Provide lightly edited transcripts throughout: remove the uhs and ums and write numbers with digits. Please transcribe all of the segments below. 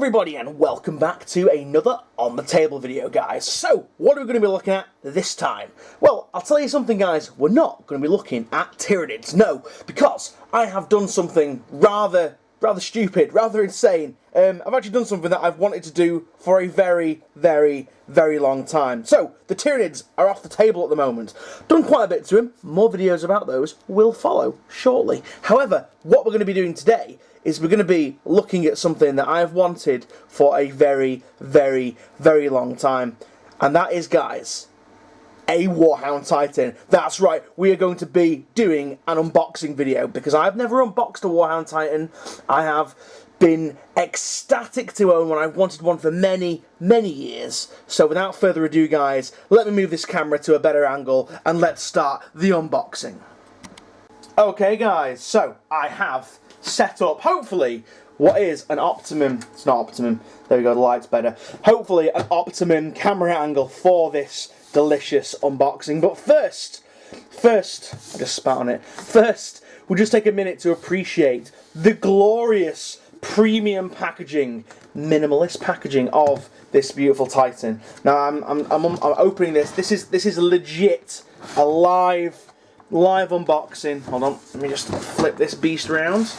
everybody and welcome back to another On The Table video, guys. So, what are we going to be looking at this time? Well, I'll tell you something, guys, we're not going to be looking at Tyranids, no, because I have done something rather stupid, rather insane. I've actually done something that I've wanted to do for a very long time. So, the Tyranids are off the table at the moment. Done quite a bit to them, more videos about those will follow shortly. However, what we're going to be doing today is we're going to be looking at something that I've wanted for a very long time. And that is, guys, a Warhound Titan. That's right, we are going to be doing an unboxing video, because I've never unboxed a Warhound Titan. I have been ecstatic to own one. I've wanted one for many years. So without further ado, guys, let me move this camera to a better angle and let's start the unboxing. Okay, guys, so I have set up, hopefully, what is an optimum, it's not optimum, there we go, the light's better, hopefully an optimum camera angle for this delicious unboxing. But first, I just spat on it, first, we'll just take a minute to appreciate the glorious premium packaging, minimalist packaging of this beautiful Titan. Now, I'm opening this, this is legit a live unboxing. Hold on, let me just flip this beast around.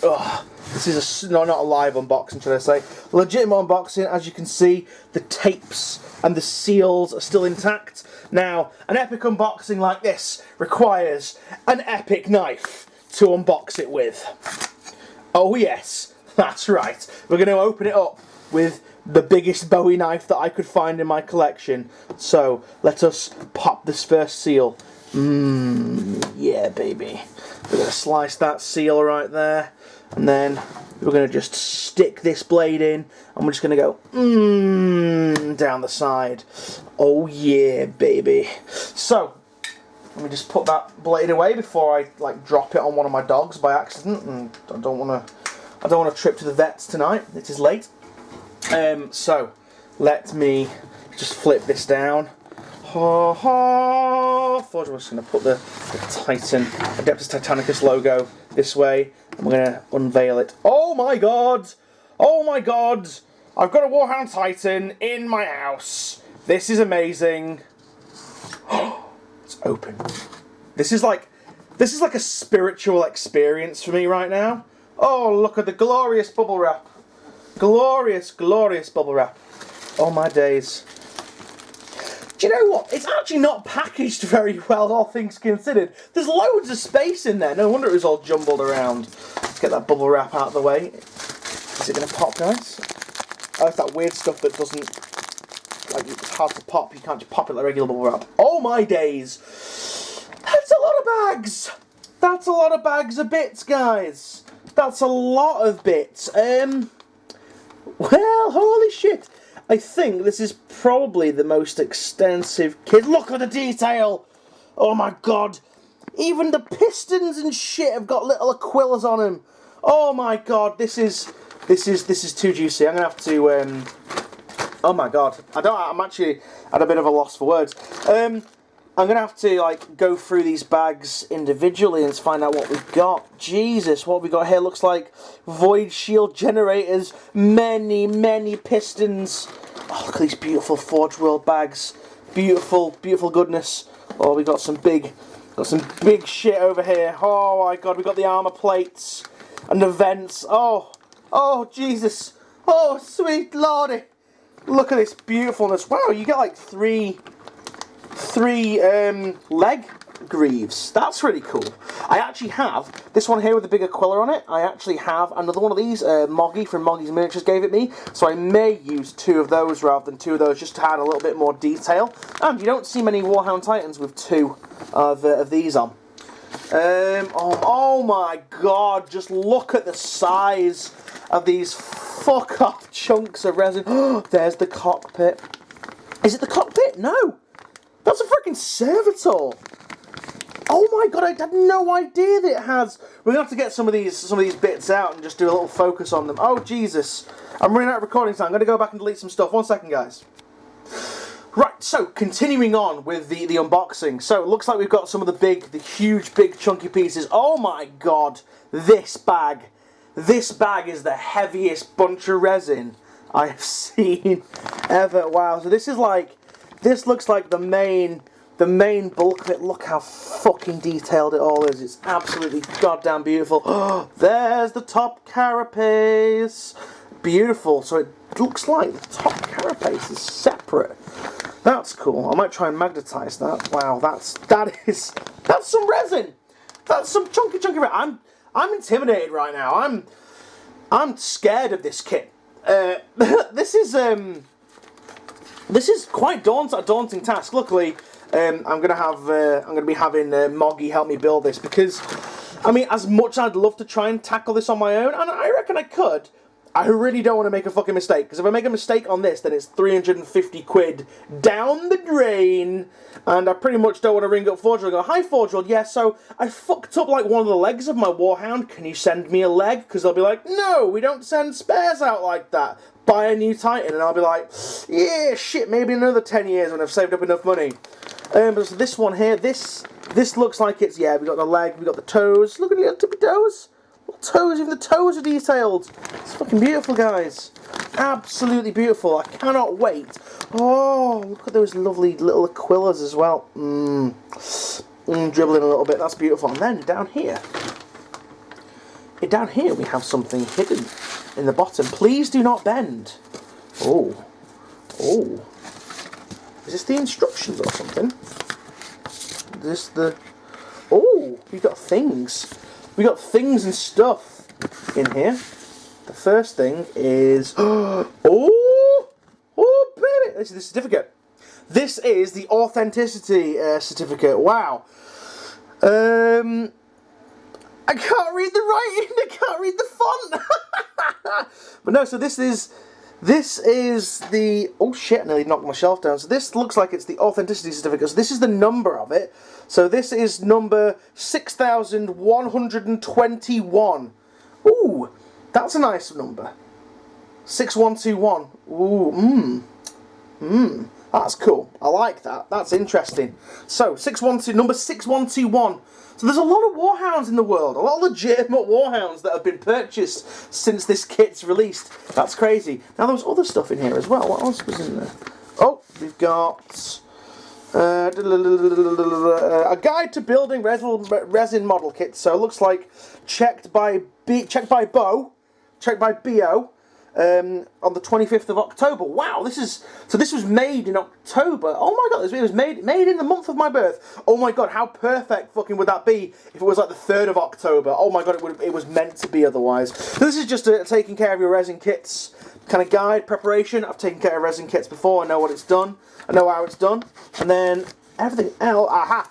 Ugh, this is not a live unboxing, should I say. Legitimate unboxing. As you can see, the tapes and the seals are still intact. Now, an epic unboxing like this requires an epic knife to unbox it with. Oh yes, that's right. We're going to open it up with the biggest Bowie knife that I could find in my collection. So, let us pop this first seal. Yeah, baby. We're going to slice that seal right there, and then we're going to just stick this blade in, and we're just going to go down the side. Oh yeah, baby. So, let me just put that blade away before I drop it on one of my dogs by accident, and I don't want to trip to the vets tonight. It is late. So, let me just flip this down. I thought I was going to put the Titan, Adeptus Titanicus logo this way, and we're going to unveil it. Oh my god! Oh my god! I've got a Warhound Titan in my house. This is amazing. It's open. This is like a spiritual experience for me right now. Oh, look at the glorious bubble wrap. Glorious bubble wrap. Oh my days. Do you know what? It's actually not packaged very well, all things considered. There's loads of space in there. No wonder it was all jumbled around. Let's get that bubble wrap out of the way. Is it going to pop, guys? Oh, it's that weird stuff that doesn't... it's hard to pop. You can't just pop it like regular bubble wrap. Oh my days! That's a lot of bags! That's a lot of bags of bits, guys. That's a lot of bits. Well, holy shit. I think this is probably the most extensive kit. Look at the detail! Oh my god! Even the pistons and shit have got little Aquillas on them. Oh my god, this is too juicy. I'm gonna have to oh my god. I'm actually at a bit of a loss for words. I'm gonna have to go through these bags individually and find out what we've got. Jesus, what we got here looks like void shield generators, many pistons. Oh, look at these beautiful Forge World bags. Beautiful goodness. Oh, we got some big shit over here. Oh my god, we got the armor plates and the vents. Oh Jesus. Oh sweet lordy. Look at this beautifulness. Wow, you get like three leg greaves. That's really cool. I actually have this one here with the big Aquila on it. I actually have another one of these. Moggy from Moggy's Miniatures gave it me, so I may use two of those rather than two of those, just to add a little bit more detail. And you don't see many Warhound Titans with two of these on. Oh my god, just look at the size of these fuck off chunks of resin. There's the cockpit. Is it the cockpit? No. That's a freaking servitor. Oh my god, I had no idea that it has. We're gonna have to get some of these bits out and just do a little focus on them. Oh Jesus, I'm running out of recording time. I'm gonna go back and delete some stuff. 1 second, guys. Right, so continuing on with the unboxing. So it looks like we've got some of the huge, big, chunky pieces. Oh my god, this bag this bag is the heaviest bunch of resin I have seen ever. Wow, so this looks like the main bulk of it. Look how fucking detailed it all is. It's absolutely goddamn beautiful. Oh, there's the top carapace. Beautiful. So it looks like the top carapace is separate. That's cool. I might try and magnetize that. Wow, that's some resin. That's some chunky resin. I'm intimidated right now. I'm scared of this kit. This is quite a daunting task. Luckily, I'm gonna be having Moggy help me build this, because I mean, as much as I'd love to try and tackle this on my own, and I reckon I could, I really don't want to make a fucking mistake, because if I make a mistake on this, then it's 350 quid down the drain, and I pretty much don't want to ring up Forge and go, "Hi Forge, yeah, so I fucked up like one of the legs of my Warhound, can you send me a leg?" Because they'll be like, "No, we don't send spares out like that. Buy a new Titan," and I'll be like, "Yeah, shit, maybe another 10 years when I've saved up enough money." But so this one here, this looks like it's, yeah, we got the leg, we got the toes, look at the little tippy toes. Toes, even the toes are detailed. It's fucking beautiful, guys. Absolutely beautiful. I cannot wait. Oh, look at those lovely little aquillas as well. Dribbling a little bit. That's beautiful. And then down here we have something hidden in the bottom. Please do not bend. Oh. Is this the instructions or something? Oh, we got things. We got things and stuff in here. The first thing is... Oh, baby! This is the certificate. This is the authenticity certificate. Wow. I can't read the writing. I can't read the font. But no, so this is the... Oh shit, I nearly knocked my shelf down. So this looks like it's the authenticity certificate. So this is the number of it. So this is number 6121. Ooh, that's a nice number. 6121. Ooh, that's cool. I like that. That's interesting. So, number 6121. So there's a lot of Warhounds in the world. A lot of legitimate Warhounds that have been purchased since this kit's released. That's crazy. Now there was other stuff in here as well. What else was in there? Oh, we've got... a guide to building resin model kits. So it looks like checked by BO, on the 25th of October. Wow, this was made in October. Oh my god, it was made in the month of my birth. Oh my god, how perfect fucking would that be if it was like the 3rd of October? Oh my god, it was meant to be otherwise. So this is just a taking care of your resin kits kind of guide preparation. I've taken care of resin kits before. I know what it's done. I know how it's done. And then everything else. Aha!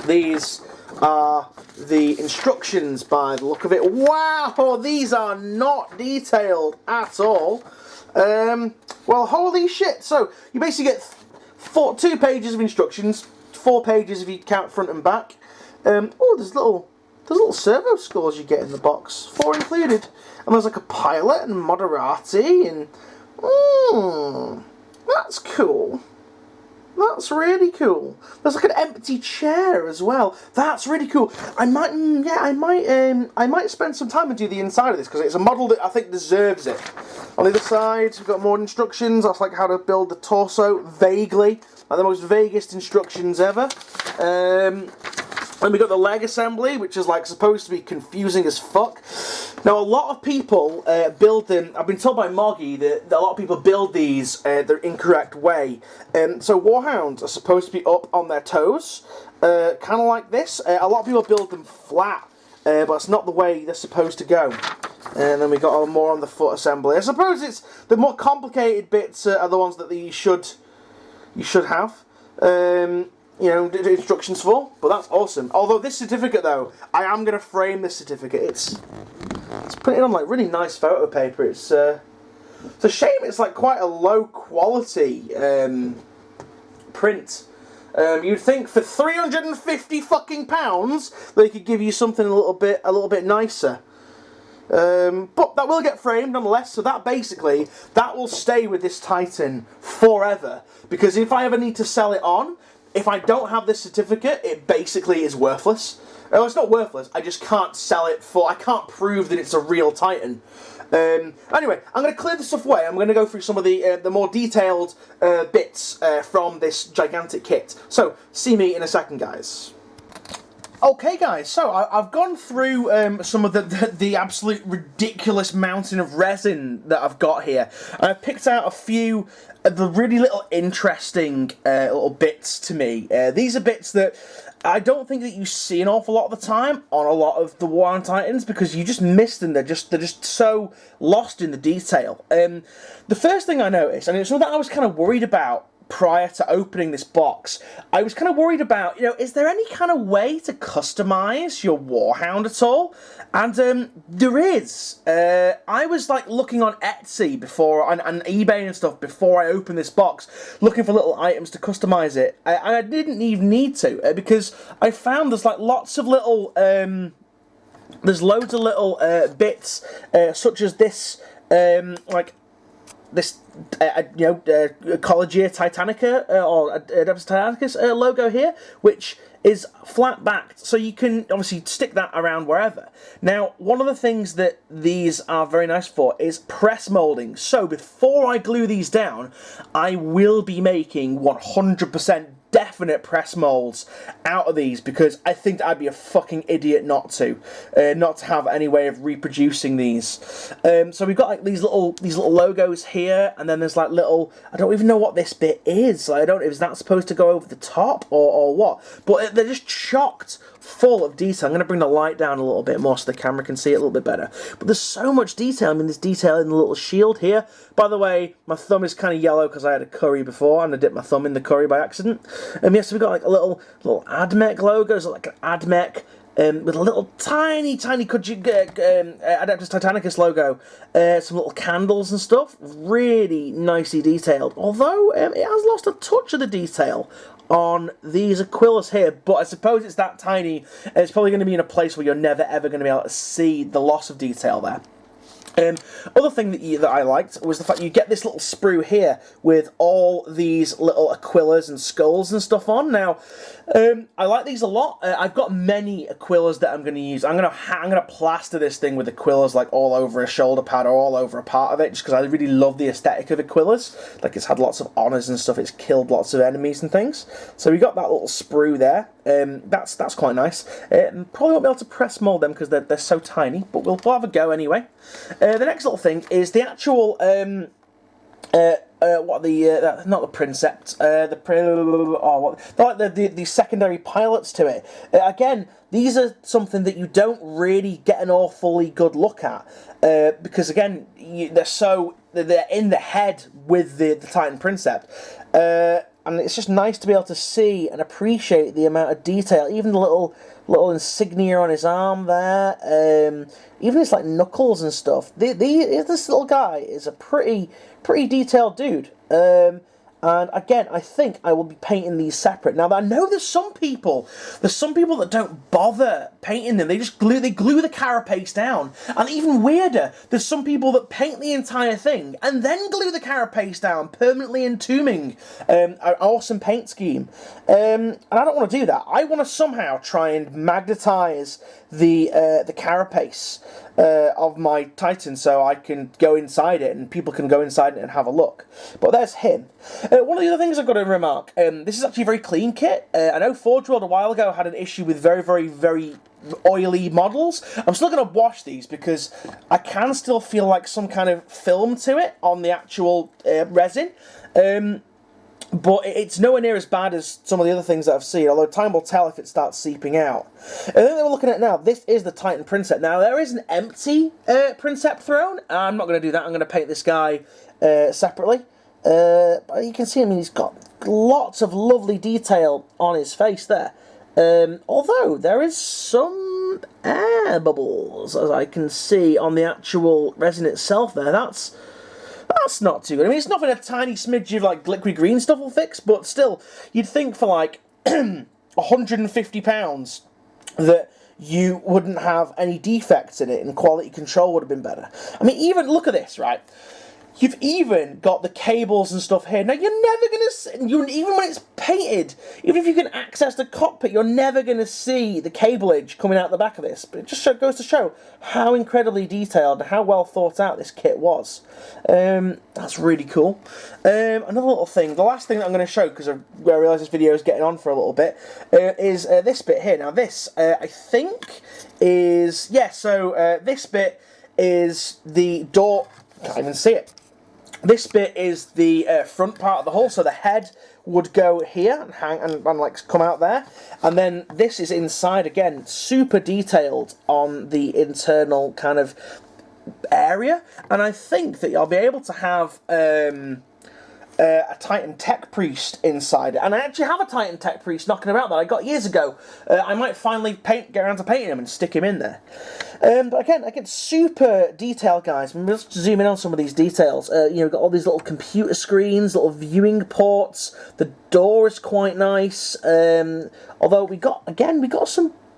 These are the instructions by the look of it. Wow! These are not detailed at all. Well, holy shit. So, you basically get 2 pages of instructions, 4 pages if you count front and back. Oh, there's little servo scores you get in the box. 4 included. And there's like a pilot and Moderati and... that's cool. That's really cool. There's like an empty chair as well. That's really cool. I might spend some time and do the inside of this because it's a model that I think deserves it. On the other side, we've got more instructions. That's like how to build the torso vaguely, like the most vaguest instructions ever. And we got the leg assembly, which is like supposed to be confusing as fuck. Now, a lot of people build them. I've been told by Moggy that a lot of people build these the incorrect way. So Warhounds are supposed to be up on their toes, kind of like this. A lot of people build them flat, but it's not the way they're supposed to go. And then we got more on the foot assembly. I suppose it's the more complicated bits are the ones that you should have. You know, instructions for, but that's awesome. Although this certificate, though, I am going to frame this certificate. It's printed on like really nice photo paper. It's a shame it's like quite a low quality print. You'd think for £350 fucking pounds they could give you something a little bit nicer. But that will get framed nonetheless. So that will stay with this Titan forever. Because if I ever need to sell it on, if I don't have this certificate, it basically is worthless. Well, it's not worthless, I just can't sell it for... I can't prove that it's a real Titan. Anyway, I'm going to clear this stuff away. I'm going to go through some of the more detailed bits from this gigantic kit. So, see me in a second, guys. Okay, guys, so I've gone through some of the absolute ridiculous mountain of resin that I've got here. And I've picked out a few of the really little interesting little bits to me. These are bits that I don't think that you see an awful lot of the time on a lot of the Warhound Titans, because you just miss them. They're just so lost in the detail. The first thing I noticed, and it's something that I was kind of worried about prior to opening this box, I was kind of worried about, is there any kind of way to customize your Warhound at all? And there is. I was like looking on Etsy before, and eBay and stuff, before I opened this box, looking for little items to customize it. And I didn't even need to, because I found there's like lots of little, there's loads of little bits, such as this, like, this, Collegia Titanica, or Adeptus Titanicus logo here, which is flat-backed, so you can obviously stick that around wherever. Now, one of the things that these are very nice for is press molding. So before I glue these down, I will be making 100% definite press molds out of these, because I think I'd be a fucking idiot not to have any way of reproducing these. So we've got like these little logos here, and then there's like little, I don't even know what this bit is. Like, I don't know, is that supposed to go over the top or what? But they're just chocked full of detail. I'm going to bring the light down a little bit more so the camera can see it a little bit better. But there's so much detail. I mean, there's detail in the little shield here. By the way, my thumb is kind of yellow because I had a curry before, and I dipped my thumb in the curry by accident. Yes, we've got like a little AdMech logo, so like an AdMech with a little tiny Adeptus Titanicus logo, some little candles and stuff. Really nicely detailed. Although it has lost a touch of the detail on these Aquilus here, but I suppose it's that tiny, and it's probably going to be in a place where you're never ever going to be able to see the loss of detail there. Other thing that I liked was the fact you get this little sprue here with all these little Aquillas and skulls and stuff on. Now, I like these a lot. I've got many Aquillas that I'm going to use. I'm going to plaster this thing with Aquillas like all over a shoulder pad or all over a part of it, just because I really love the aesthetic of Aquillas. Like, it's had lots of honours and stuff. It's killed lots of enemies and things. So we got that little sprue there. That's quite nice. Probably won't be able to press mold them because they're so tiny, but we'll have a go anyway. The next little thing is the actual not the Princept, the secondary pilots to it. Again, these are something that you don't really get an awfully good look at, because again, they're in the head with the Titan Princept. And it's just nice to be able to see and appreciate the amount of detail, even the little insignia on his arm there, even his like knuckles and stuff. This little guy is a pretty detailed dude. And again, I think I will be painting these separate. Now, I know there's some people that don't bother painting them. They just glue the carapace down. And even weirder, there's some people that paint the entire thing and then glue the carapace down, permanently entombing an awesome paint scheme. And I don't want to do that. I want to somehow try and magnetize the carapace of my Titan, so I can go inside it and people can go inside it and have a look. But there's him. One of the other things I've got to remark, this is actually a very clean kit. I know Forge World a while ago had an issue with very, very, very oily models. I'm still going to wash these because I can still feel like some kind of film to it on the actual resin. But it's nowhere near as bad as some of the other things that I've seen, although time will tell if it starts seeping out. The thing that we're looking at now, this is the Titan Princept. Now, there is an empty Princept throne. I'm not going to do that. I'm going to paint this guy separately. But you can see, I mean, he's got lots of lovely detail on his face there. Although, there is some air bubbles, as I can see on the actual resin itself there. That's not too good. I mean, it's nothing a tiny smidge of like liquid green stuff will fix, but still, you'd think for like £150 that you wouldn't have any defects in it and quality control would have been better. I mean, even look at this, right? You've even got the cables and stuff here. Now, you're never going to see, even when it's painted, even if you can access the cockpit, you're never going to see the cableage coming out the back of this. But it just goes to show how incredibly detailed and how well thought out this kit was. That's really cool. Another little thing, the last thing that I'm going to show, because I realise this video is getting on for a little bit, is this bit here. Now, this, I think, is... Yeah, so this bit is the door... Can't even see it. This bit is the front part of the hull, so the head would go here and hang and like come out there, and then this is inside again, super detailed on the internal kind of area, and I think that you'll be able to have a Titan Tech Priest inside it, and I actually have a Titan Tech Priest knocking about that I got years ago. I might finally get around to painting him and stick him in there. But again, super detailed, guys. Let's zoom in on some of these details. You know, we've got all these little computer screens, little viewing ports. The door is quite nice. Although we got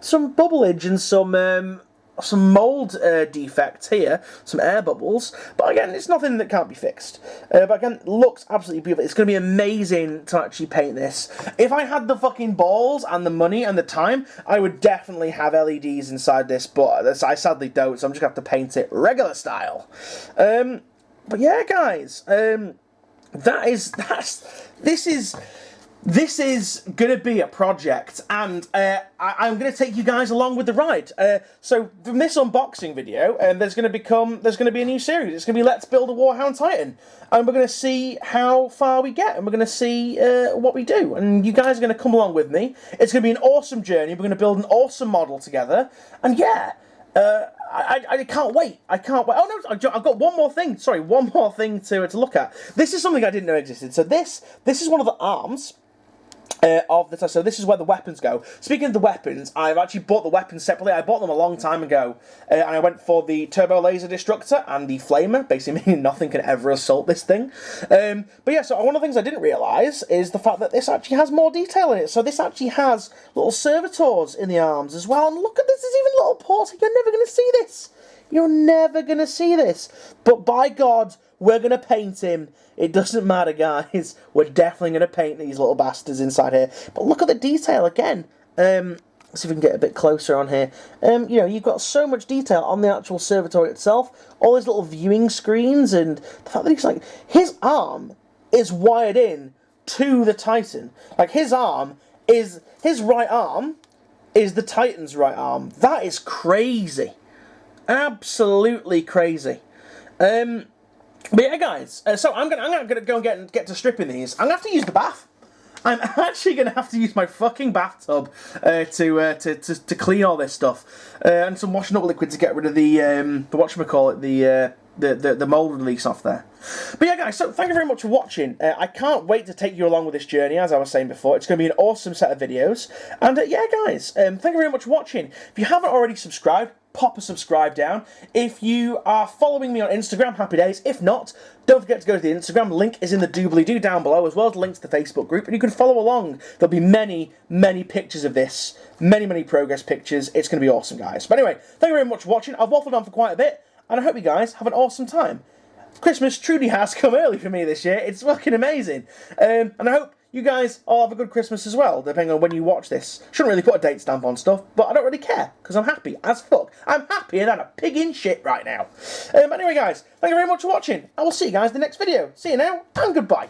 some bubbleage and some mould defects here, some air bubbles, but again, it's nothing that can't be fixed. But again, looks absolutely beautiful. It's going to be amazing to actually paint this. If I had the fucking balls and the money and the time, I would definitely have LEDs inside this, but I sadly don't, so I'm just going to have to paint it regular style. But yeah, guys, this is going to be a project, and I'm going to take you guys along with the ride. So from this unboxing video, there's going to be a new series. It's going to be Let's Build a Warhound Titan, and we're going to see how far we get, and we're going to see what we do. And you guys are going to come along with me. It's going to be an awesome journey. We're going to build an awesome model together, and yeah. I can't wait. I can't wait. Oh no, I've got one more thing. Sorry, one more thing to look at. This is something I didn't know existed. So this is one of the arms of the... So this is where the weapons go. Speaking of the weapons, I've actually bought the weapons separately. I bought them a long time ago, and I went for the Turbo Laser Destructor and the Flamer, basically meaning nothing can ever assault this thing. But yeah, so one of the things I didn't realise is the fact that this actually has more detail in it. So this actually has little servitors in the arms as well. And look at this, there's even little ports. You're never going to see this. You're never going to see this. But by God, we're going to paint him. It doesn't matter, guys. We're definitely going to paint these little bastards inside here. But look at the detail again. Let's see if we can get a bit closer on here. You know, you've got so much detail on the actual servitor itself. All these little viewing screens, and the fact that he's like, his arm is wired in to the Titan. Like, his right arm is the Titan's right arm. That is crazy. Absolutely crazy. But yeah, guys, so I'm gonna go and get to stripping these. I'm gonna have to use the bath. I'm actually gonna have to use my fucking bathtub to clean all this stuff, and some washing up liquid to get rid of the whatchamacallit, the mold release off there. But yeah, guys, so thank you very much for watching. I can't wait to take you along with this journey, as I was saying before. It's going to be an awesome set of videos. And yeah, guys, thank you very much for watching. If you haven't already subscribed, pop a subscribe down. If you are following me on Instagram, happy days. If not, don't forget to go to the Instagram. Link is in the doobly-doo down below, as well as links to the Facebook group. And you can follow along. There'll be many, many pictures of this. Many, many progress pictures. It's going to be awesome, guys. But anyway, thank you very much for watching. I've waffled on for quite a bit, and I hope you guys have an awesome time. Christmas truly has come early for me this year. It's fucking amazing. And I hope you guys all have a good Christmas as well, depending on when you watch this. Shouldn't really put a date stamp on stuff, but I don't really care, because I'm happy as fuck. I'm happier than a pig in shit right now. Anyway, guys, thank you very much for watching. I will see you guys in the next video. See you now, and goodbye.